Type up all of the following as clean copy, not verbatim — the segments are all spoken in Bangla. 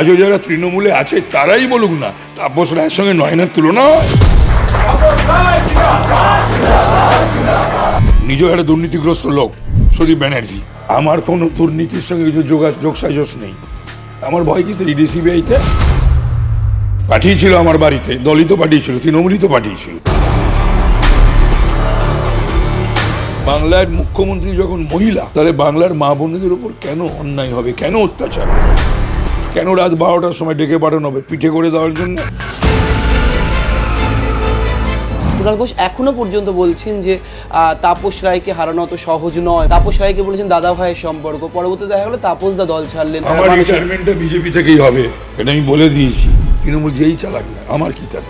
আজও যারা তৃণমূলে আছে তারাই বলুক না তাপস রায়ের সঙ্গে নয়নার তুলনা হয়। নিজেও একটা দুর্নীতিগ্রস্ত লোক সুদীপ ব্যানার্জি, আমার কোনো দুর্নীতির সঙ্গে কিছু যোগসাজশ নেই। আমার ভয় কি ইডি সিবিআইতে পাঠিয়েছিল আমার বাড়িতে, দলই তো পাঠিয়েছিল, তৃণমূলই তো পাঠিয়েছিল। বাংলার মুখ্যমন্ত্রী যখন মহিলা, তাহলে বাংলার মা বোনদের উপর কেন অন্যায় হবে, কেন অত্যাচার, কেন রাত 12টার সময় ডেকে পাঠানো হবে পিঠে করে দেওয়ার জন্য? কুণাল ঘোষ এখনো পর্যন্ত বলছেন যে তাপস রায়কে হারানো অত সহজ নয়। তাপস রায়কে বলেছেন দাদা ভাইয়ের সম্পর্ক, পরবর্তীতে দেখা গেলো তাপস দা দল ছাড়লেন। আমার রিটায়ারমেন্টটা বিজেপি থেকেই হবে, এটা আমি বলে দিয়েছি। তৃণমূল যেই চালাক না, আমার কি তার?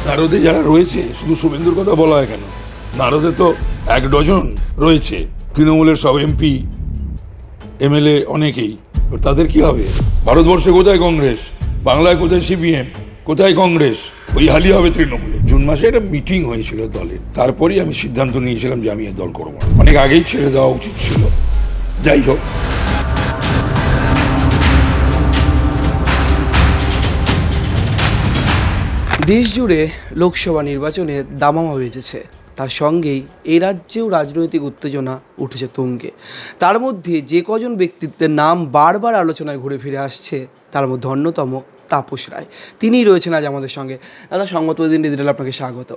নারদে যারা রয়েছে, শুধু শুভেন্দুর কথা বলা হয় কেন? নারদে তো 1 ডজন রয়েছে, তৃণমূলের সব এমপি এমএলএ অনেকেই। তাদের কি হবে? ভারতবর্ষে কোথায় কংগ্রেস, বাংলায় কোথায় সিপিএম, কোথায় কংগ্রেস? ওই হালি হবে তৃণমূলে। জুন মাসে একটা মিটিং হয়েছিল দলের, তারপরেই আমি সিদ্ধান্ত নিয়েছিলাম যে আমি এ দল করবো না। অনেক আগেই ছেড়ে দেওয়া উচিত ছিল। যাই হোক, দেশ জুড়ে লোকসভা নির্বাচনে দামামা বেজেছে, তার সঙ্গেই এই রাজ্যেও রাজনৈতিক উত্তেজনা উঠেছে তুঙ্গে। তার মধ্যে যে কজন ব্যক্তিত্বের নাম বারবার আলোচনায় ঘুরে ফিরে আসছে, তার মধ্যে অন্যতম তাপস রায়। তিনিই রয়েছেন আজ আমাদের সঙ্গে। দাদা, সংবাদ প্রতিদিন ডিজিটাল আপনাকে স্বাগত।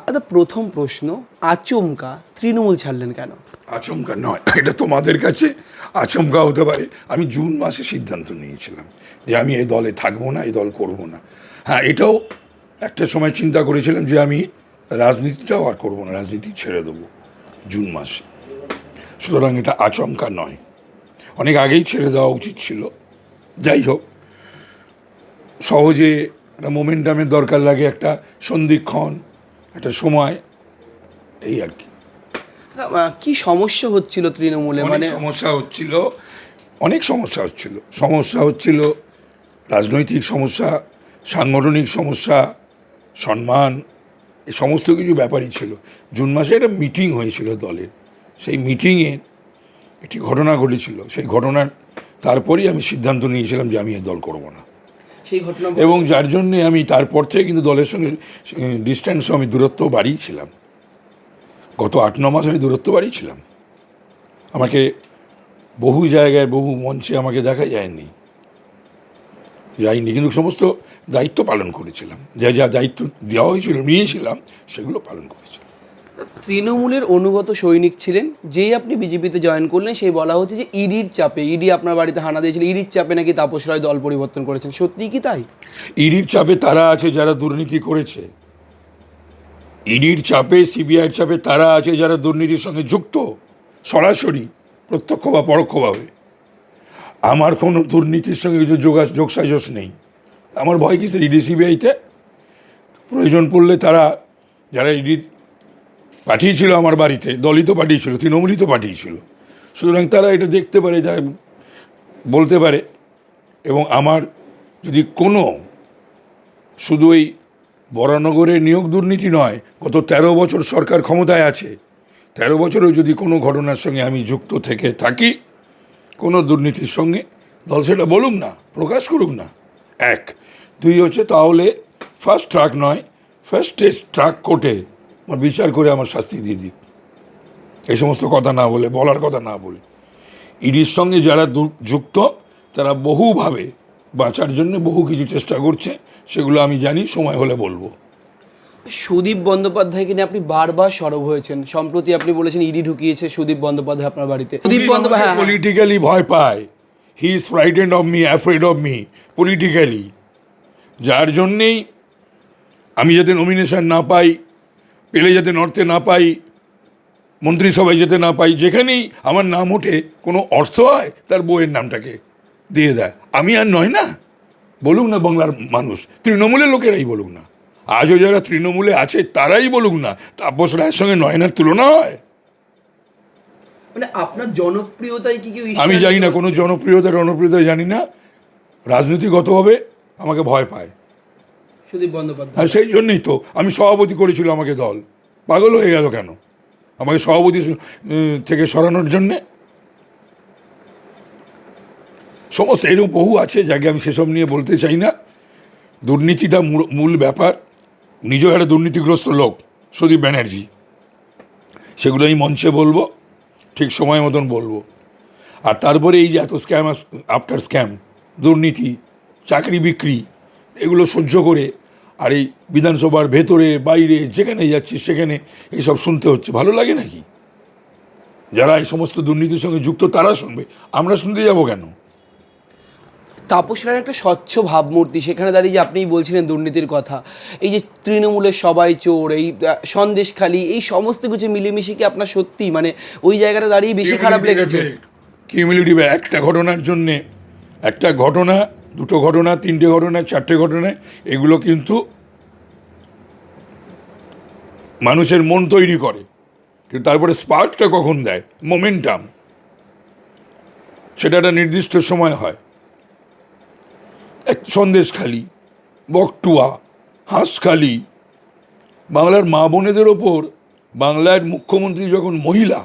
দাদা, প্রথম প্রশ্ন, আচমকা তৃণমূল ছাড়লেন কেন? আচমকা নয়, এটা তোমাদের কাছে আচমকা হতে পারে। আমি জুন মাসে সিদ্ধান্ত নিয়েছিলাম যে আমি এই দলে থাকবো না, এই দল করবো না। হ্যাঁ, এটাও একটা সময় চিন্তা করেছিলাম যে আমি রাজনীতিটাও আর করবো না, রাজনীতি ছেড়ে দেবো জুন মাসে। সুতরাং এটা আচমকা নয়, অনেক আগেই ছেড়ে দেওয়া উচিত ছিল। যাই হোক, সহজে একটা মোমেন্টামের দরকার লাগে, একটা সন্ধিক্ষণ, একটা সময়, এই আর কি। কি সমস্যা হচ্ছিল তৃণমূলে? মানে অনেক সমস্যা হচ্ছিল, রাজনৈতিক সমস্যা, সাংগঠনিক সমস্যা, সম্মান, এই সমস্ত কিছু ব্যাপারই ছিল। জুন মাসে একটা মিটিং হয়েছিল দলের, সেই মিটিংয়ে একটি ঘটনা ঘটেছিল। সেই ঘটনার তারপরেই আমি সিদ্ধান্ত নিয়েছিলাম যে আমি এই দল করব না। সেই ঘটনা, এবং যার জন্যে আমি তারপর থেকে কিন্তু দলের সঙ্গে ডিস্ট্যান্সও আমি দূরত্ব বাড়িয়েছিলাম। গত 8-9 মাস আমি দূরত্ব বাড়িয়েছিলাম। আমাকে বহু জায়গায়, বহু মঞ্চে আমাকে দেখা যায়নি, কিন্তু সমস্ত দায়িত্ব পালন করেছিলাম। যা যা দায়িত্ব দেওয়া হয়েছিল, নিয়েছিলাম, সেগুলো পালন করেছিলাম। তৃণমূলের অনুগত সৈনিক ছিলেন, যেই আপনি বিজেপিতে জয়েন করলেন সেই বলা হচ্ছে যে ইডির চাপে, ইডি আপনার বাড়িতে হানা দিয়েছিল, ইডির চাপে নাকি তাপস রায় দল পরিবর্তন করেছেন। সত্যি কি তাই? ইডির চাপে তারা আছে যারা দুর্নীতি করেছে, ইডির চাপে, সিবিআইয়ের চাপে তারা আছে যারা দুর্নীতির সঙ্গে যুক্ত, সরাসরি, প্রত্যক্ষ বা পরোক্ষভাবে। আমার কোনো দুর্নীতির সঙ্গে কিছু যোগসাজশ নেই। আমার ভয় কি ইডি সিবিআইতে প্রয়োজন পড়লে তারা, যারা ইডি পাঠিয়েছিল আমার বাড়িতে, দলই তো পাঠিয়েছিল, তৃণমূলই তো পাঠিয়েছিল, সুতরাং তারা এটা দেখতে পারে, যা বলতে পারে। এবং আমার যদি কোনো, শুধু এই বরানগরের নিয়োগ দুর্নীতি নয়, গত 13 বছর সরকার ক্ষমতায় আছে, 13 বছরেও যদি কোনো ঘটনার সঙ্গে আমি যুক্ত থেকে থাকি, কোনো দুর্নীতির সঙ্গে, দল সেটা বলুক না, প্রকাশ করুক না। 1, 2 হচ্ছে তাহলে ফার্স্ট ট্র্যাক নয়, ফার্স্ট ট্র্যাক কোর্টে আমার বিচার করে আমার শাস্তি দিয়ে দিক। এই সমস্ত কথা না বলে, বলার কথা না বলে, ইডির সঙ্গে যারা যুক্ত তারা বহুভাবে বাঁচার জন্য বহু কিছু চেষ্টা করছে, সেগুলো আমি জানি, সময় হলে বলবো। সুদীপ বন্দ্যোপাধ্যায়কে নিয়ে আপনি বারবার সরব হয়েছেন। সম্প্রতি আপনি বলেছেন ইডি ঢুকিয়েছে সুদীপ বন্দ্যোপাধ্যায় আপনার বাড়িতে। সুদীপ বন্দ্যোপাধ্যায় পলিটিক্যালি ভয় পায়, he is frightened of me, afraid of me politically. যার জন্যেই আমি যাতে নমিনেশন না পাই, পেলে যাতে নড়তে না পাই, মন্ত্রিসভায় যেতে না পাই, যেখানেই আমার নাম ওঠে, কোনো অর্থ হয়, তার বউয়ের নামটাকে দিয়ে দেয়। আমি আর নয় না, বলুক না বাংলার মানুষ, তৃণমূলের লোকেরাই বলুক না। আজও যারা তৃণমূলে আছে তারাই বলুক না তাপস রায়ের সঙ্গে নয়নার তুলনা হয়। মানে আপনার জনপ্রিয়তায় কি কেউ? আমি জানি না, কোনো জনপ্রিয়তা জানি না। রাজনীতিগতভাবে আমাকে ভয় পায় সুদীপ বন্দ্যোপাধ্যায়। আর সেই জন্যই তো আমি সভাপতি করেছিল আমাকে দল। পাগল হয়ে গেল কেন আমাকে সভাপতি থেকে সরানোর জন্যে? সমস্ত এরকম বহু আছে যাকে আমি সেসব নিয়ে বলতে চাই না। দুর্নীতিটা মূল ব্যাপার। নিজেও একটা দুর্নীতিগ্রস্ত লোক সুদীপ ব্যানার্জি, সেগুলো আমি মঞ্চে বলবো, ঠিক সময় মতন বলবো। আর তারপরে এই যে এত স্ক্যাম আফটার স্ক্যাম, দুর্নীতি, চাকরি বিক্রি, এগুলো সহ্য করে আর এই বিধানসভার ভেতরে বাইরে যেখানে যাচ্ছি সেখানে এইসব শুনতে হচ্ছে, ভালো লাগে নাকি? যারা এই সমস্ত দুর্নীতির সঙ্গে যুক্ত তারা শুনবে, আমরা শুনতে যাবো কেন? তাপস রায়ের একটা স্বচ্ছ ভাবমূর্তি, সেখানে দাঁড়িয়ে যে আপনিই বলছিলেন দুর্নীতির কথা, এই যে তৃণমূলের সবাই চোর, এই সন্দেশখালি, এই সমস্ত কিছু মিলেমিশে কি আপনার সত্যি মানে ওই জায়গাটা দাঁড়িয়ে বেশি খারাপ লেগেছে? কিউমুলেটিভ একটা ঘটনার জন্যে, একটা ঘটনা, দুটো ঘটনা, তিনটে ঘটনা, চারটে ঘটনা, এগুলো কিন্তু মানুষের মন তৈরি করে, কিন্তু তারপরে স্পার্কটা কখন দেয়, মোমেন্টাম, সেটা একটা নির্দিষ্ট সময় হয়। এক সন্দেশখালি, বকটুয়া, হাঁসখালি, বাংলার মা বোনেদের ওপর বাংলার মুখ্যমন্ত্রী যখন মহিলা,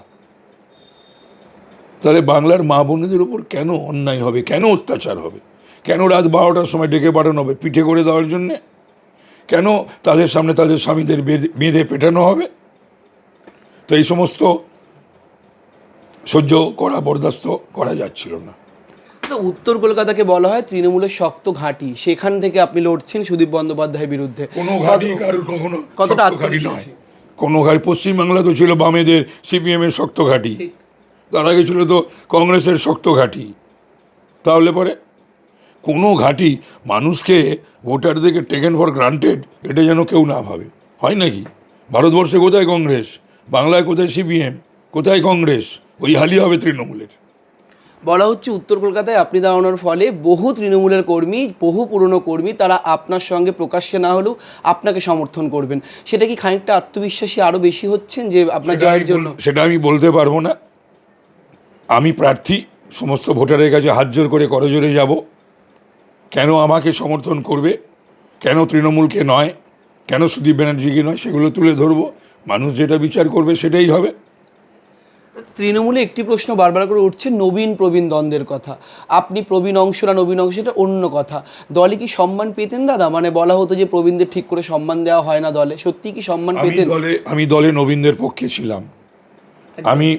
তাহলে বাংলার মা বোনেদের ওপর কেন অন্যায় হবে, কেন অত্যাচার হবে, কেন রাত 12টার সময় ডেকে পাঠানো হবে পিঠে করে দেওয়ার জন্যে, কেন তাদের সামনে তাদের স্বামীদের বেঁধে পেটানো হবে? তো এই সমস্ত সহ্য করা, বরদাস্ত করা যাচ্ছিল না। উত্তর কলকাতাকে বলা হয় তৃণমূলের শক্ত ঘাঁটি, সেখান থেকে আপনি লড়ছেন সুদীপ বন্দ্যোপাধ্যায়ের বিরুদ্ধে। কোনো ঘাঁটি কারোর কখনো কতটা শক্ত ঘাঁটি নয়, কোনো ঘাঁটি। পশ্চিমবাংলা তো ছিল বামেদের, সিপিএমের শক্ত ঘাঁটি, তার আগে ছিল তো কংগ্রেসের শক্ত ঘাঁটি। তাহলে পরে কোনো ঘাঁটি মানুষকে, ভোটারদেরকে টেকেন ফর গ্রান্টেড, এটা যেন কেউ না ভাবে, হয় নাকি? ভারতবর্ষে কোথায় কংগ্রেস, বাংলায় কোথায় সিপিএম, কোথায় কংগ্রেস? ওই হালই হবে তৃণমূলের। বলা হচ্ছে উত্তর কলকাতায় আপনি দাঁড়ানোর ফলে বহু তৃণমূলের কর্মী, বহু পুরনো কর্মী, তারা আপনার সঙ্গে প্রকাশ্যে না হলেও আপনাকে সমর্থন করবেন। সেটা কি খানিকটা আত্মবিশ্বাসী আরও বেশি হচ্ছেন যে আপনার জয়ের জন্য? সেটা আমি বলতে পারবো না। আমি প্রার্থী, সমস্ত ভোটারের কাছে হাত জোর করে করজোরে যাব। কেন আমাকে সমর্থন করবে, কেন তৃণমূলকে নয়, কেন সুদীপ ব্যানার্জিকে নয়, সেগুলো তুলে ধরবো। মানুষ যেটা বিচার করবে সেটাই হবে। তৃণমূলে একটি প্রশ্ন বারবার করে উঠছে নবীন প্রবীণ দ্বন্দ্বের কথা। আপনি প্রবীণ অংশ না নবীন অংশ, এটা অন্য কথা। দলে কি সম্মান পেতেন দাদা? মানে বলা হতো যে প্রবীণদের ঠিক করে সম্মান দেওয়া হয় না দলে, সত্যি কি সম্মান পেতেন? আমি দলে নবীনদের পক্ষে ছিলাম। আমি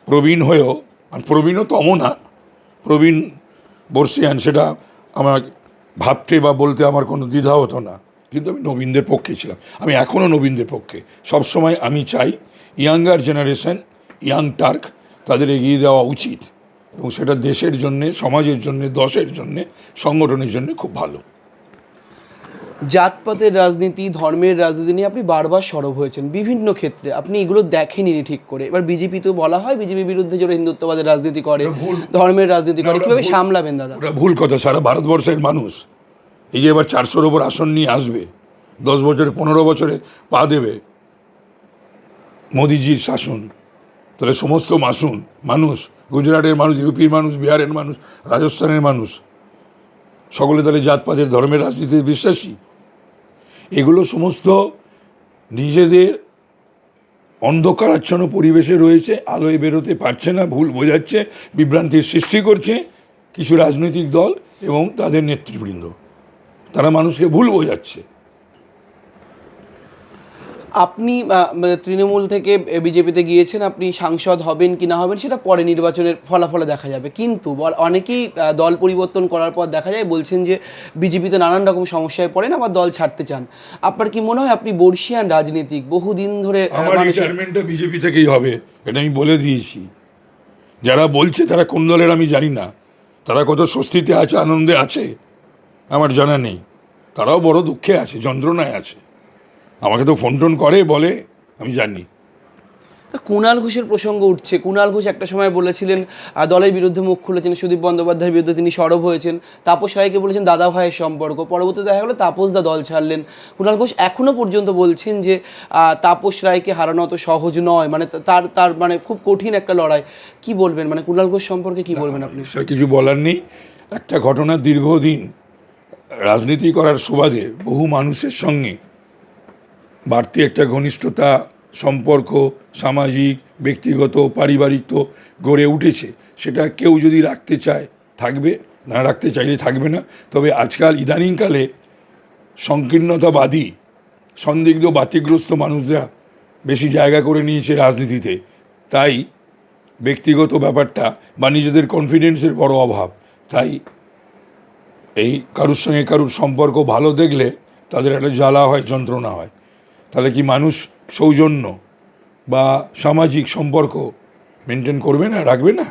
প্রবীণ হয়েও, আর প্রবীণও তম না, প্রবীণ বর্ষিয়ান, সেটা আমার ভাবতে বা বলতে আমার কোনো দ্বিধা হতো না, কিন্তু আমি নবীনদের পক্ষে ছিলাম। আমি এখনও নবীনদের পক্ষে। সবসময় আমি চাই ইয়াঙ্গার জেনারেশন, ইয়াং টার্ক, তাদের এগিয়ে দেওয়া উচিত, এবং সেটা দেশের জন্যে, সমাজের জন্যে, দশের জন্যে, সংগঠনের জন্যে খুব ভালো। জাতপাতের রাজনীতি, ধর্মের রাজনীতি নিয়ে আপনি বারবার সরব হয়েছেন বিভিন্ন ক্ষেত্রে, আপনি এগুলো দেখেনি ঠিক করে। এবার বিজেপি তো বলা হয় বিজেপির বিরুদ্ধে যারা হিন্দুত্ববাদের রাজনীতি করে, ধর্মের রাজনীতি করে, কীভাবে সামলাবেন দাদা? ওটা ভুল কথা। সারা ভারতবর্ষের মানুষ এই যে এবার 400-র ওপর আসন নিয়ে আসবে, 10 বছরে 15 বছরে পা দেবে মোদিজির শাসন, তাহলে সমস্ত মানুষ, গুজরাটের মানুষ, ইউপির মানুষ, বিহারের মানুষ, রাজস্থানের মানুষ, সকলে তাহলে জাতপাতের, ধর্মের রাজনীতিতে বিশ্বাসী? এগুলো সমস্ত নিজেদের অন্ধকারাচ্ছন্ন পরিবেশে রয়েছে, আলোয় বেরোতে পারছে না, ভুল বোঝাচ্ছে, বিভ্রান্তির সৃষ্টি করছে কিছু রাজনৈতিক দল এবং তাদের নেতৃবৃন্দ। তারা মানুষকে ভুল বোঝাচ্ছে। আপনি তৃণমূল থেকে বিজেপিতে গিয়েছেন, আপনি সাংসদ হবেন কি না হবেন সেটা পরে নির্বাচনের ফলাফলে দেখা যাবে, কিন্তু অনেকেই দল পরিবর্তন করার পর দেখা যায় বলছেন যে বিজেপিতে নানান রকম সমস্যায় পড়েন, আবার দল ছাড়তে চান। আপনার কি মনে হয় আপনি বর্ষিয়ান রাজনীতিক, বহুদিন ধরে আমার রিটায়ারমেন্টটা বিজেপি থেকেই হবে, এটা আমি বলে দিয়েছি। যারা বলছে তারা কোন দলের আমি জানি না, তারা কত স্বস্তিতে আছে, আনন্দে আছে আমার জানা নেই। তারাও বড় দুঃখে আছে, যন্ত্রণায় আছে। আমাকে তো ফোন টোন করে, বলে, আমি জানি। কুণাল ঘোষের প্রসঙ্গ উঠছে। কুণাল ঘোষ একটা সময় বলেছিলেন, দলের বিরুদ্ধে মুখ খুলেছেন, সুদীপ বন্দ্যোপাধ্যায়ের বিরুদ্ধে তিনি সরব হয়েছেন। তাপস রায়কে বলেছেন দাদা ভাইয়ের সম্পর্ক, পরবর্তীতে দেখা গেলো তাপসদা দল ছাড়লেন। কুণাল ঘোষ এখনও পর্যন্ত বলছেন যে তাপস রায়কে হারানো অত সহজ নয়, মানে তার মানে খুব কঠিন একটা লড়াই। কি বলবেন, মানে কুণাল ঘোষ সম্পর্কে কি বলবেন আপনি? কিছু বলার নেই। একটা ঘটনা, দীর্ঘদিন রাজনীতি করার সুবাদে বহু মানুষের সঙ্গে বাড়তি একটা ঘনিষ্ঠতা, সম্পর্ক, সামাজিক, ব্যক্তিগত, পারিবারিক তো গড়ে উঠেছে। সেটা কেউ যদি রাখতে চায় থাকবে, না রাখতে চাইলে থাকবে না। তবে আজকাল ইদানিংকালে সংকীর্ণতাবাদী, সন্দিগ্ধ বাতিগ্রস্ত মানুষরা বেশি জায়গা করে নিয়েছে রাজনীতিতে। তাই ব্যক্তিগত ব্যাপারটা বা নিজেদের কনফিডেন্সের বড় অভাব। তাই এই কারুর সঙ্গে কারুর সম্পর্ক ভালো দেখলে তাদের একটা জ্বালা হয়, যন্ত্রণা হয়। তাহলে কি মানুষ সৌজন্য বা সামাজিক সম্পর্ক মেনটেন করবে না, রাখবে না?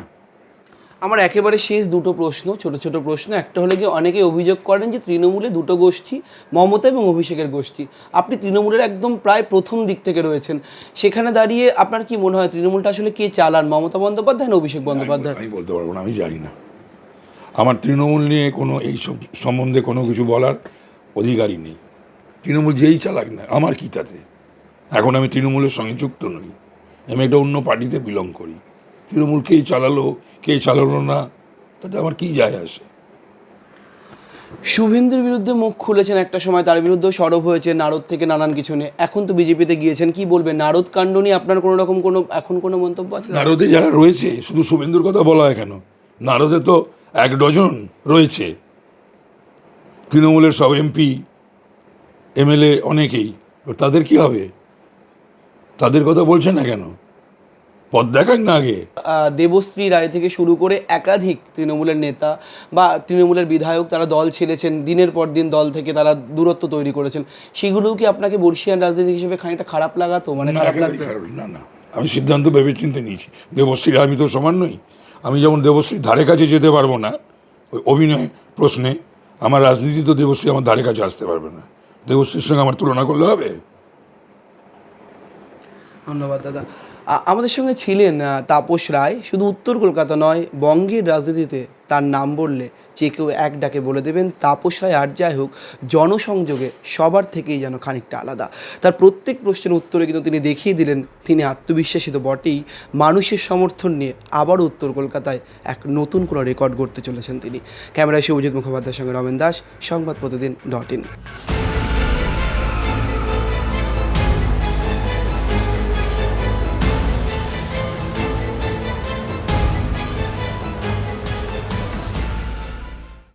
আমার একেবারে শেষ দুটো প্রশ্ন, ছোট ছোট প্রশ্ন। একটা হলে কি, অনেকে অভিযোগ করেন যে তৃণমূলে দুটো গোষ্ঠী, মমতা এবং অভিষেকের গোষ্ঠী। আপনি তৃণমূলের একদম প্রায় প্রথম দিক থেকে রয়েছেন, সেখানে দাঁড়িয়ে আপনার কি মনে হয় তৃণমূলটা আসলে কে চালান, মমতা বন্দ্যোপাধ্যায় না অভিষেক বন্দ্যোপাধ্যায়? আমি বলতে পারবো না, আমি জানি না। আমার তৃণমূল নিয়ে কোনো এইসব সম্বন্ধে কোনো কিছু বলার অধিকারই নেই। তৃণমূল যেই চালাক না, আমার কী তাতে? এখন আমি তৃণমূলের সঙ্গে যুক্ত নই, আমি একটা অন্য পার্টিতে বিলং করি। তৃণমূল কে চালালো না, তাতে আমার কী যায় আসে? শুভেন্দুর বিরুদ্ধে মুখ খুলেছেন একটা সময়, তার বিরুদ্ধেও সরব হয়েছে নারদ থেকে নানান কিছু নিয়ে। এখন তো বিজেপিতে গিয়েছেন, কি বলবেন? নারদ কাণ্ড নিয়ে আপনার কোনো রকম কোনো মন্তব্য আছে? নারদে যারা রয়েছে, শুধু শুভেন্দুর কথা বলা হয় কেন? নারদে তো 1 ডজন রয়েছে, তৃণমূলের সব এমপি এমএলএ অনেকেই। তাদের কি হবে? তাদের কথা বলছে না কেন? পথ দেখাক না আগে। দেবশ্রী রায় থেকে শুরু করে একাধিক তৃণমূলের নেতা বা তৃণমূলের বিধায়ক তারা দল ছেড়েছেন, দিনের পর দিন দল থেকে তারা দূরত্ব তৈরি করেছেন। সেগুলোও কি আপনাকে বর্ষিয়ান রাজনীতি হিসেবে খানিকটা খারাপ লাগাতো, মানে খারাপ লাগতো? না, আমি সিদ্ধান্ত ভেবে চিন্তে নিয়েছি। দেবশ্রী, আমি তো সমান নই। আমি যেমন দেবশ্রীর ধারে কাছে যেতে পারবো না ওই অভিনয় প্রশ্নে, আমার রাজনীতি তো দেবশ্রী আমার ধারে কাছে আসতে পারবে না। দেবশ্রীর সঙ্গে আমার তুলনা করলে হবে? ধন্যবাদ দাদা। আমাদের সঙ্গে ছিলেন তাপস রায়। শুধু উত্তর কলকাতা নয়, বঙ্গের রাজনীতিতে তার নাম বললে যে কেউ এক ডাকে বলে দেবেন তাপস রায়। আর যাই হোক, জনসংযোগে সবার থেকেই যেন খানিকটা আলাদা। তার প্রত্যেক প্রশ্নের উত্তরে কিন্তু তিনি দেখিয়ে দিলেন তিনি আত্মবিশ্বাসী তো বটেই, মানুষের সমর্থন নিয়ে আবারও উত্তর কলকাতায় এক নতুন কোনো রেকর্ড গড়তে চলেছেন তিনি। ক্যামেরায় শুভজিৎ মুখোপাধ্যায়ের সঙ্গে রমেন দাস, সংবাদ প্রতিদিন .in।